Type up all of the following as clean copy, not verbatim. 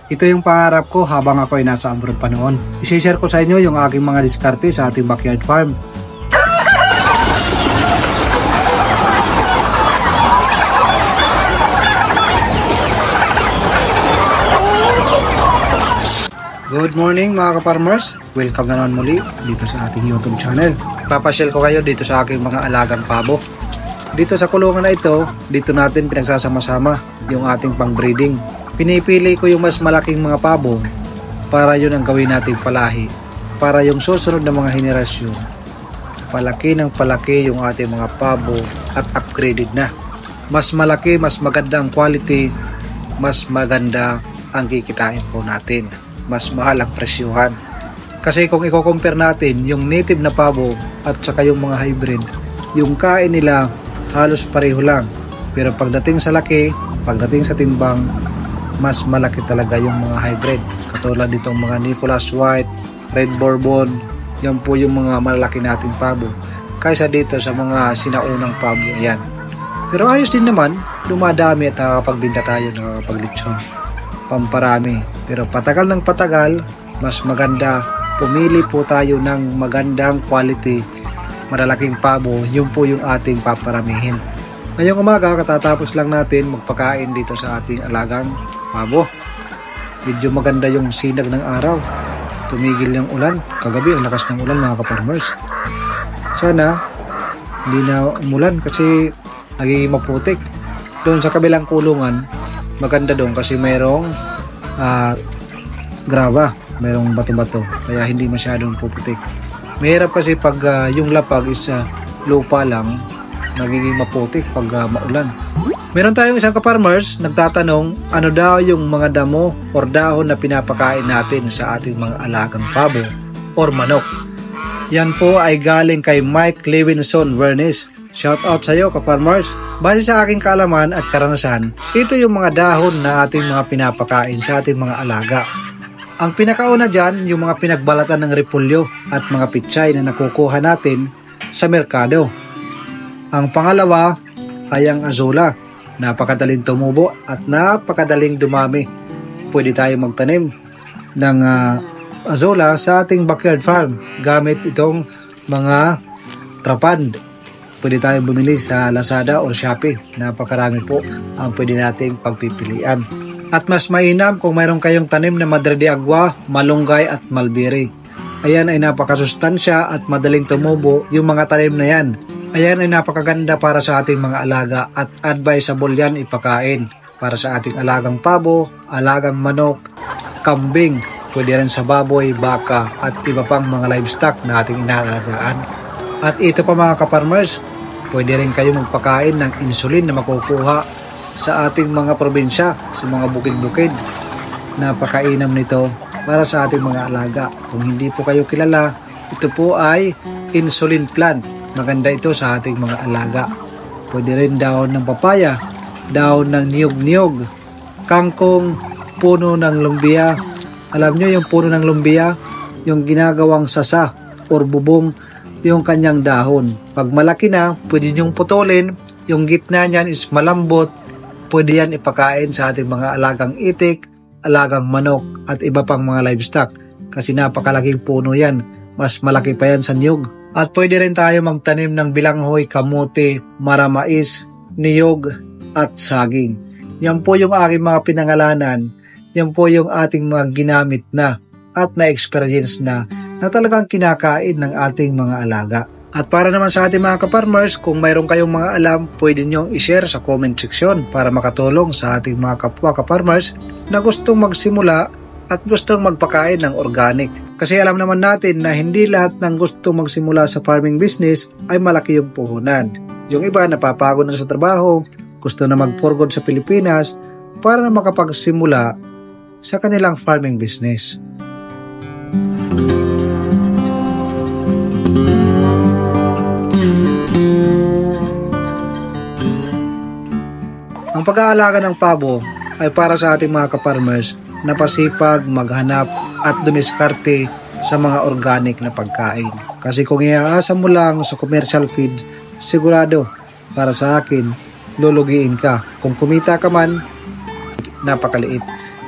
Ito yung pangarap ko habang ako ay nasa abroad pa noon. I-share ko sa inyo yung aking mga diskarte sa ating backyard farm. Good morning mga ka-farmers! Welcome na naman muli dito sa ating YouTube channel. Papasyal ko kayo dito sa aking mga alagang pabo. Dito sa kulungan na ito, dito natin pinagsasama-sama yung ating pang-breeding. Pinipili ko yung mas malaking mga pabo para yun ang gawin nating palahi. Para yung susunod na mga henerasyon, palaki ng palaki yung ating mga pabo at upgraded na. Mas malaki, mas maganda ang quality, mas maganda ang kikitain po natin. Mas mahal ang presyuhan. Kasi kung i-compare natin yung native na pabo at saka yung mga hybrid, yung kain nila halos pareho lang. Pero pagdating sa laki, pagdating sa timbang, mas malaki talaga yung mga hybrid. Katulad ditong mga Nicholas White, Red Bourbon, yan po yung mga malaki nating pabo. Kaysa dito sa mga sinaunang pabo yan. Pero ayos din naman, dumadami at nakakapagbinta tayo, nakakapaglitsyon. Pamparami. Pero patagal ng patagal, mas maganda pumili po tayo ng magandang quality, malalaking pabo, yun po yung ating paparamihin. Ngayong umaga, katatapos lang natin magpakain dito sa ating alagang pabo. Medyo maganda yung sinag ng araw. Tumigil yung ulan. Kagabi, ang lakas ng ulan mga ka-farmers. Sana, hindi na umulan kasi nagiging maputik. Doon sa kabilang kulungan, maganda doon kasi mayroong graba, mayroong bato-bato, kaya hindi masyadong puputik. Mahirap kasi pag yung lapag is lupa lang, nagiging maputik pag maulan. Meron tayong isang ka-farmers nagtatanong ano daw yung mga damo or dahon na pinapakain natin sa ating mga alagang pabo or manok. Yan po ay galing kay Mike Levinson Vernes. Shout out sa iyo ka-farmers. Base sa aking kaalaman at karanasan, ito yung mga dahon na ating mga pinapakain sa ating mga alaga. Ang pinakauna dyan, yung mga pinagbalatan ng repolyo at mga pitsay na nakukuha natin sa merkado. Ang pangalawa ay ang azola. Napakadaling tumubo at napakadaling dumami. Pwede tayo magtanim ng azola sa ating backyard farm gamit itong mga trapand. Pwede tayong bumili sa Lazada or Shopee. Napakarami po ang pwede nating pagpipilian. At mas mainam kung mayroon kayong tanim na Madre de Agua, Malunggay at Mulberry. Ayan ay napakasustansya at madaling tumubo yung mga tanim na yan. Ayan ay napakaganda para sa ating mga alaga at advisable yan ipakain para sa ating alagang pabo, alagang manok, kambing, pwede rin sa baboy, baka at iba pang mga livestock na ating inaalagaan. At ito pa mga ka-farmers, pwede rin kayo magpakain ng insulin na makukuha sa ating mga probinsya, sa mga bukid-bukid. Napakainam nito para sa ating mga alaga. Kung hindi po kayo kilala, ito po ay insulin plant. Maganda ito sa ating mga alaga. Pwede rin dahon ng papaya, dahon ng niyog-niyog, kangkong, puno ng lumbia. Alam nyo yung puno ng lumbia, yung ginagawang sasa or bubong, yung kanyang dahon. Pag malaki na, pwede nyong putulin. Yung gitna niyan is malambot. Pwede yan ipakain sa ating mga alagang itik, alagang manok, at iba pang mga livestock. Kasi napakalaking puno yan. Mas malaki pa yan sa niyog. At pwede rin tayo magtanim ng bilanghoy, kamote, maramais, niyog, at saging. Yan po yung aking mga pinangalanan. Yan po yung ating mga ginamit na at na-experience na talagang kinakain ng ating mga alaga. At para naman sa ating mga ka-farmers, kung mayroon kayong mga alam, pwede nyo i-share sa comment section para makatulong sa ating mga kapwa ka-farmers na gustong magsimula at gustong magpakain ng organic. Kasi alam naman natin na hindi lahat ng gustong magsimula sa farming business ay malaki yung puhunan. Yung iba napapagod na sa trabaho, gusto na mag-for good sa Pilipinas para na makapagsimula sa kanilang farming business. Ang pag-aalaga ng pabo ay para sa ating mga ka-farmers na pasipag, maghanap at dumiskarte sa mga organic na pagkain. Kasi kung iaasa mo lang sa commercial feed, sigurado para sa akin, lulugiin ka. Kung kumita ka man, napakaliit.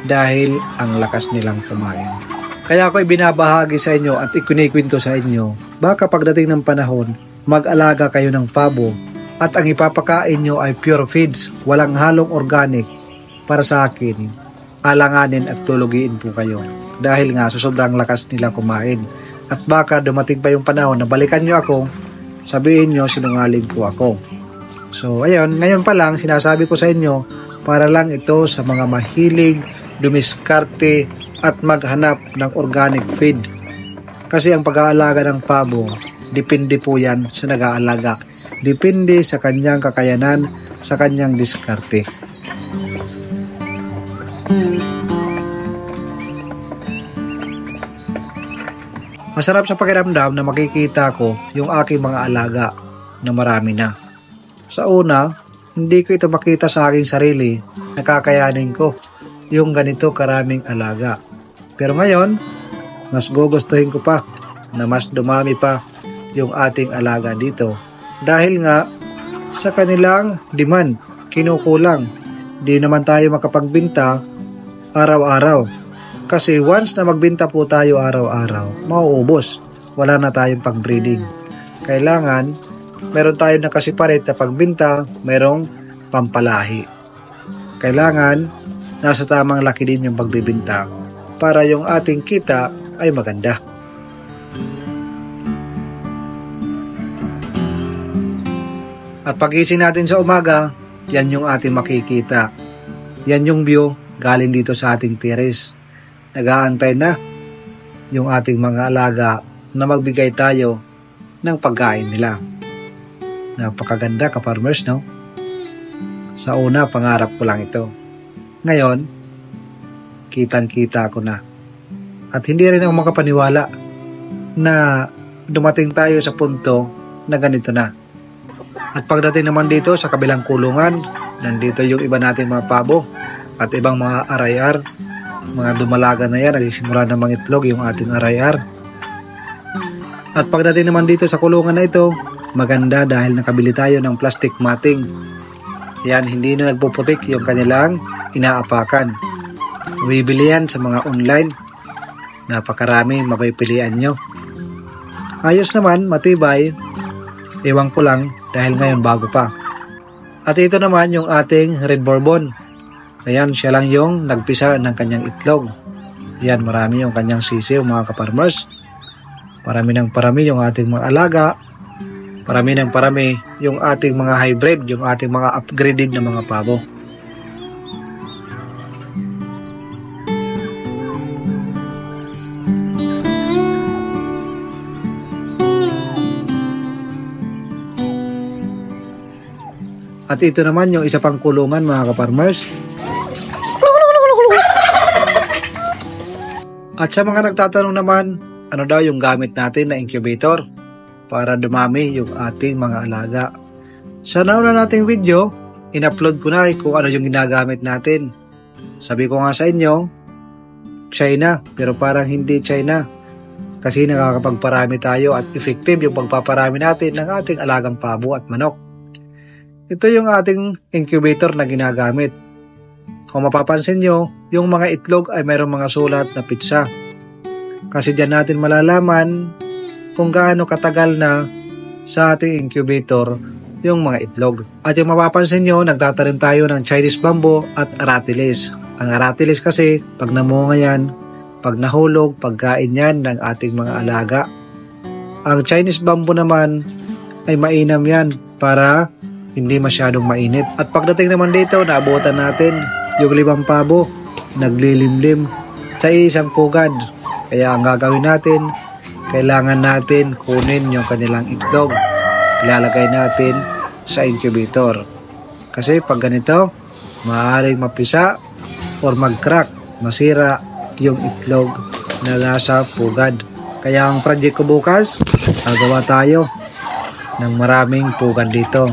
dahil ang lakas nilang kumain. Kaya ako ibinabahagi sa inyo at ikinikwento sa inyo, baka pagdating ng panahon, mag-alaga kayo ng pabo at ang ipapakain nyo ay pure feeds, walang halong organic. Para sa akin, alanganin at tulugiin po kayo dahil nga sa sobrang lakas nilang kumain. At baka dumating pa yung panahon na balikan nyo ako, sabihin nyo sinungaling po ako. So ayun, ngayon pa lang sinasabi ko sa inyo para lang ito sa mga mahilig, dumiskarte at maghanap ng organic feed. Kasi ang pag-aalaga ng pabo, depende po yan sa nag-aalaga. Depende sa kanyang kakayanan, sa kanyang diskarte. Masarap sa pakiramdam na makikita ko yung aking mga alaga na marami na. Sa una, hindi ko ito makita sa aking sarili, nakakayanin ko yung ganito karaming alaga. Pero ngayon, mas gugustuhin ko pa na mas dumami pa yung ating alaga dito. Dahil nga sa kanilang demand, kinukulang. Di naman tayo makapagbinta araw-araw. Kasi once na magbinta po tayo araw-araw, mauubos. Wala na tayong pag-breeding. Kailangan, meron tayo nakasiparit na pagbinta, merong pampalahi. Kailangan, nasa tamang laki din yung pagbibinta para yung ating kita ay maganda. At pagising natin sa umaga, yan yung ating makikita. Yan yung view galing dito sa ating terrace. Nag-aantay na yung ating mga alaga na magbigay tayo ng pagkain nila. Napakaganda ka-farmers, no? Sa una, pangarap ko lang ito. Ngayon, kitang-kita ko na. At hindi rin ako makapaniwala na dumating tayo sa punto na ganito na. At pagdating naman dito sa kabilang kulungan, nandito yung iba nating mga pabo at ibang mga RIR. Mga dumalaga na yan, nagsisimula ng mga itlog yung ating RIR. At pagdating naman dito sa kulungan na ito, maganda dahil nakabili tayo ng plastic matting. Yan, hindi na nagpuputik yung kanilang inaapakan. Bibili yan sa mga online. Napakarami, mapipilian nyo. Ayos naman, matibay. Ewan ko lang dahil ngayon bago pa. At ito naman yung ating Red Bourbon. Ayan, siya lang yung nagpisa ng kanyang itlog. Ayan, marami yung kanyang sisiw mga ka-farmers. Parami ng parami yung ating mga alaga. Parami ng parami yung ating mga hybrid, yung ating mga upgraded na mga pabo. At ito naman yung isa pang kulungan mga ka-farmers. At sa mga nagtatanong naman, ano daw yung gamit natin na incubator para dumami yung ating mga alaga. Sa nauna nating video, in-upload ko na kung ano yung ginagamit natin. Sabi ko nga sa inyo, China, pero parang hindi China. Kasi nakakapagparami tayo at effective yung pagpaparami natin ng ating alagang pabo at manok. Ito yung ating incubator na ginagamit. Kung mapapansin nyo, yung mga itlog ay mayroong mga sulat na pitsa. Kasi dyan natin malalaman kung gaano katagal na sa ating incubator yung mga itlog. At yung mapapansin nyo, nagtatanim tayo ng Chinese bamboo at aratilis. Ang aratilis kasi, pag namunga yan, pag nahulog, pagkain yan ng ating mga alaga. Ang Chinese bamboo naman ay mainam yan para hindi masyadong mainit. At pagdating naman dito, naabutan natin yung 5 pabo, naglilimlim sa isang pugad. Kaya ang gagawin natin, kailangan natin kunin yung kanilang itlog. Ilalagay natin sa incubator. Kasi pag ganito, maaaring mapisa or mag-crack, masira yung itlog na nasa pugad. Kaya ang project ko bukas, gagawa tayo ng maraming pugad dito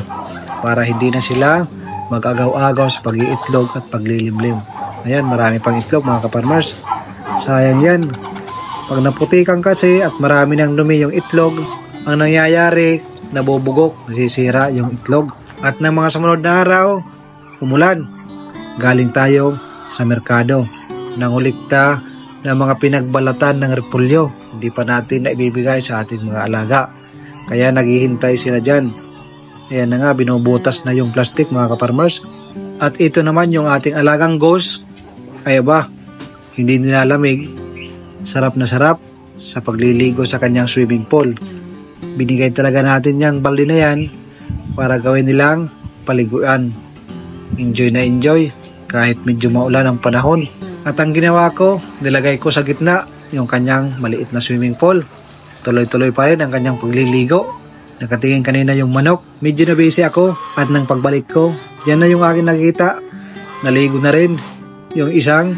para hindi na sila mag-agaw-agaw sa pag-iitlog at paglilimlim. Ayan, marami pang itlog mga ka-farmers. Sayang yan. Pag naputikan kasi at marami nang dumi yung itlog, ang nangyayari, nabubugok, nasisira yung itlog. At ng mga sumunod na araw, umulan. Galing tayo sa merkado. nangulikta ng mga pinagbalatan ng repolyo. Hindi pa natin na ibibigay sa ating mga alaga. Kaya naghihintay sila dyan. Ayan na nga, binubutas na yung plastic mga ka-farmers. At ito naman yung ating alagang ghost. Ay ba, hindi nilalamig. Sarap na sarap sa pagliligo sa kanyang swimming pool. Binigay talaga natin yung balde na yan para gawin nilang paliguan. Enjoy na enjoy kahit medyo maulan ang panahon. At ang ginawa ko, nilagay ko sa gitna yung kanyang maliit na swimming pool. Tuloy-tuloy pa rin ang kanyang pagliligo. Nakatingin kanina yung manok. Medyo na busy ako at nang pagbalik ko, yan na yung aking nakita. Naligo na rin yung isang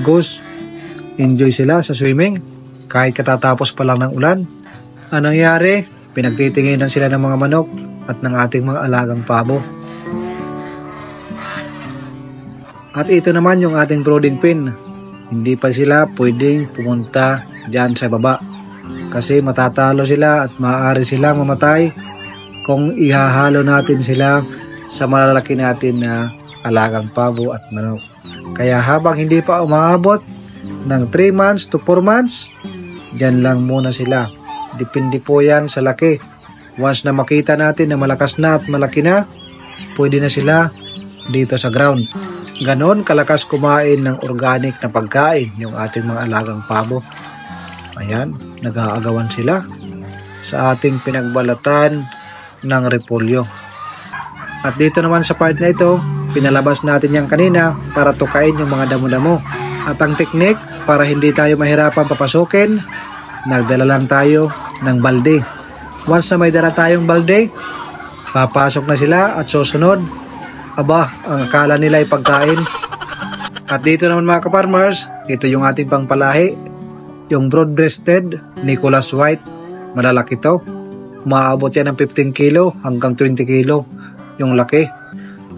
ghost. Enjoy sila sa swimming kahit katatapos pa lang ng ulan. Anong nangyari? Pinagtitinginan sila ng mga manok at ng ating mga alagang pabo. At ito naman yung ating brooding pin. Hindi pa sila pwedeng pumunta dyan sa baba. Kasi matatalo sila at maaari silang mamatay kung ihahalo natin sila sa malalaki natin na alagang pabo at manok. Kaya habang hindi pa umaabot ng 3 months to 4 months, dyan lang muna sila. Depende po yan sa laki. Once na makita natin na malakas na at malaki na, pwede na sila dito sa ground. Ganon kalakas kumain ng organic na pagkain yung ating mga alagang pabo. Ayan, nag-aagawan sila sa ating pinagbalatan ng repolyo. At dito naman sa part na ito, pinalabas natin yan kanina para tukain yung mga damo-damo. At ang teknik para hindi tayo mahirapan papasukin, nagdala lang tayo ng balde. Once na may dala tayong balde, papasok na sila at susunod. Aba, ang akala nila ay pagkain. At dito naman mga ka-farmers, ito yung ating pangpalahi. Yung broad-breasted Nicholas White. Malalaki to. Maabot yan ng 15 kilo hanggang 20 kilo yung laki.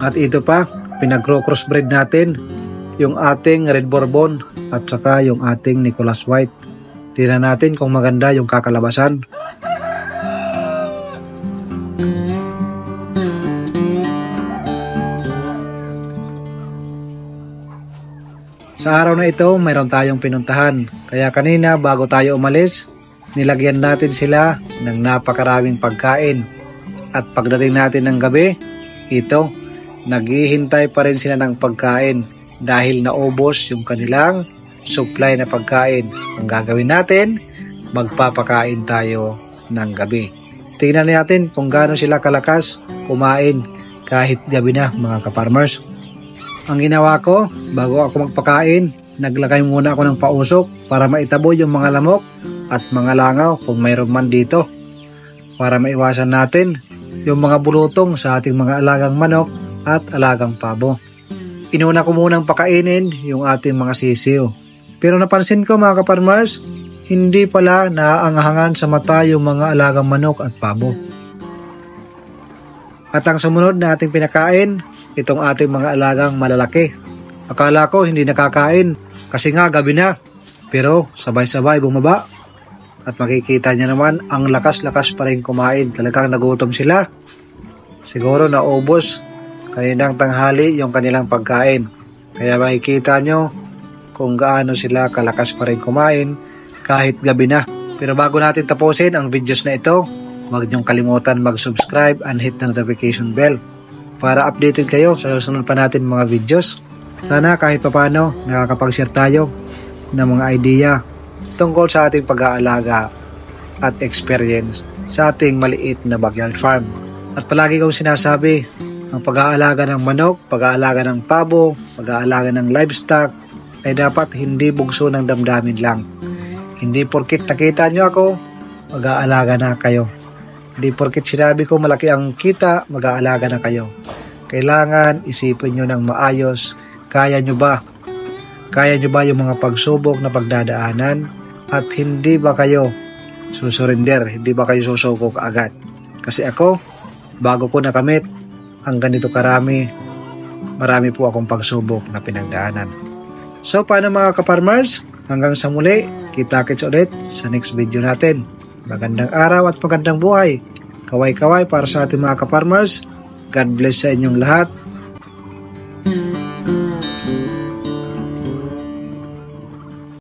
At ito pa, pinag-crossbreed natin yung ating Red Bourbon at saka yung ating Nicholas White. Tingnan natin kung maganda yung kakalabasan. Sa araw na ito, mayroon tayong pinuntahan. Kaya kanina bago tayo umalis, nilagyan natin sila ng napakaraming pagkain. At pagdating natin ng gabi, ito, naghihintay pa rin sila ng pagkain dahil naubos yung kanilang supply na pagkain. Ang gagawin natin, magpapakain tayo ng gabi. Tingnan natin kung gaano sila kalakas kumain kahit gabi na mga ka-farmers. Ang ginawa ko, bago ako magpakain, naglagay muna ako ng pausok para maitabo yung mga lamok at mga langaw kung mayroon man dito. Para maiwasan natin yung mga bulutong sa ating mga alagang manok at alagang pabo. Inuna ko munang pakainin yung ating mga sisiw. Pero napansin ko mga ka-farmers, hindi pala naaanghangan sa mata yung mga alagang manok at pabo. At ang sumunod na ating pinakain, itong ating mga alagang malalaki. Akala ko hindi nakakain kasi nga gabi na. Pero sabay-sabay bumaba. At makikita niya naman ang lakas-lakas pa rin kumain. Talagang nagutom sila. Siguro naubos kaninang tanghali yung kanilang pagkain. Kaya makikita nyo kung gaano sila kalakas pa rin kumain kahit gabi na. Pero bago natin tapusin ang videos na ito, huwag niyong kalimutan mag-subscribe and hit the notification bell para updated kayo sa susunod pa natin mga videos. Sana kahit papano nakakapag-share tayo ng mga idea tungkol sa ating pag-aalaga at experience sa ating maliit na backyard farm. At palagi kong sinasabi, ang pag-aalaga ng manok, pag-aalaga ng pabo, pag-aalaga ng livestock ay dapat hindi bugso ng damdamin lang. Hindi porkit nakita nyo ako, mag-aalaga na kayo. Hindi porkit sinabi ko malaki ang kita, mag-aalaga na kayo. Kailangan isipin nyo ng maayos, kaya nyo ba? Kaya nyo ba yung mga pagsubok na pagdadaanan? At hindi ba kayo susurrender? Hindi ba kayo susuko kaagad? Kasi ako, bago ko nakamit ang ganito karami, marami po akong pagsubok na pinagdaanan. So paano mga ka-farmers? Hanggang sa muli, kita-kits ulit sa next video natin. Magandang araw at magandang buhay. Kaway-kaway para sa ating mga ka-farmers. God bless sa inyong lahat.